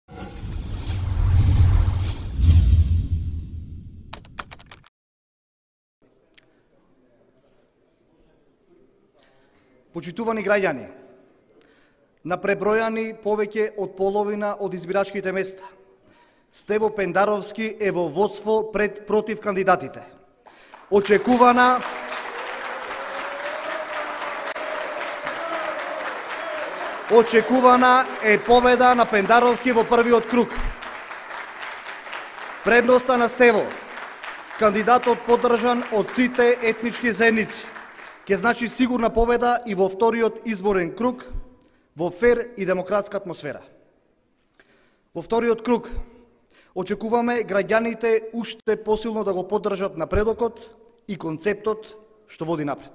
Почитувани граѓани, на пребројани повеќе од половина од избирачките места, Стево Пендаровски е во водство пред против кандидатите. Очекувана е победа на Пендаровски во првиот круг. Предноста на Стево, кандидатот поддржан од сите етнички заедници, ќе значи сигурна победа и во вториот изборен круг во фер и демократска атмосфера. Во вториот круг очекуваме граѓаните уште посилно да го поддржат напредокот и концептот што води напред.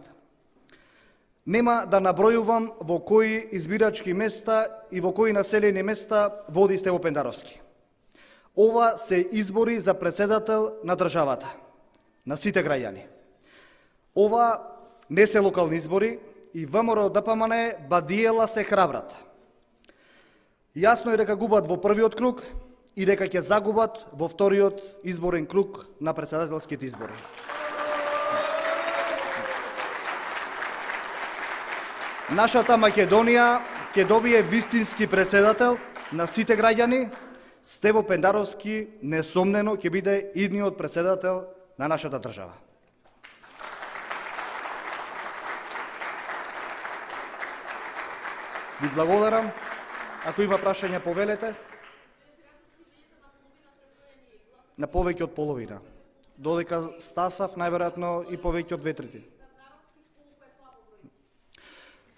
Нема да набројувам во кои избирачки места и во кои населени места води Стево Пендаровски. Ова се избори за председател на државата, на сите граѓани. Ова не се локални избори и ВМРО ДПМН бадиела се храбрат. Јасно е дека губат во првиот круг и дека ќе загубат во вториот изборен круг на председателските избори. Нашата Македонија ќе добие вистински председател на сите граѓани. Стево Пендаровски несомнено ќе биде идниот председател на нашата држава. Ви благодарам. Ако има прашања, повелете. На повеќе од половина. Додека стасав, најверојатно и повеќе од 2/3.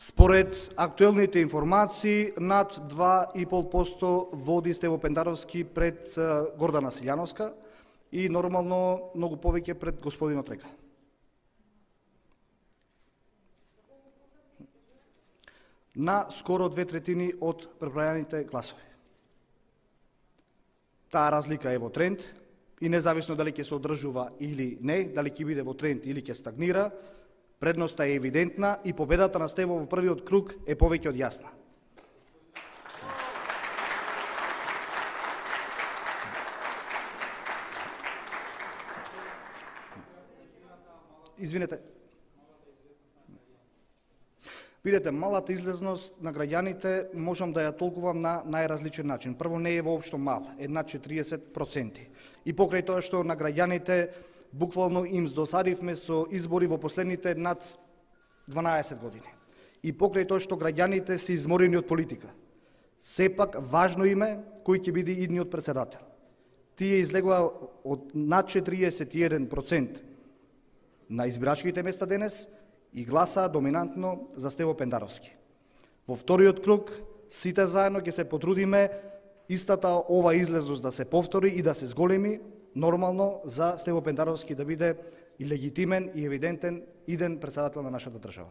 Според актуелните информации, над 2,5% води Стево Пендаровски пред Гордана Силјановска и нормално многу повеќе пред господинот Река. На скоро 2/3 од пребројаните гласови. Таа разлика е во тренд и независно дали ќе се одржува или не, дали ќе биде во тренд или ќе стагнира, предноста е евидентна и победата на Стево во првиот круг е повеќе од јасна. Извинете. Видете, малата излезност на граѓаните можам да ја толкувам на најразличен начин. Прво, не е воопшто мала, една 40%. И покрај тоа што на граѓаните буквално им здосадивме со избори во последните над 12 години. И покрај тоа што граѓаните се изморени од политика. Сепак важно име кој ќе биде идниот председател. Тие излегува од над 41% на избирачките места денес и гласа доминантно за Стево Пендаровски. Во вториот круг сите заедно ќе се потрудиме истата ова излезност да се повтори и да се зголеми, нормално за Стево Пендаровски да биде и легитимен и евидентен иден председател на нашата држава.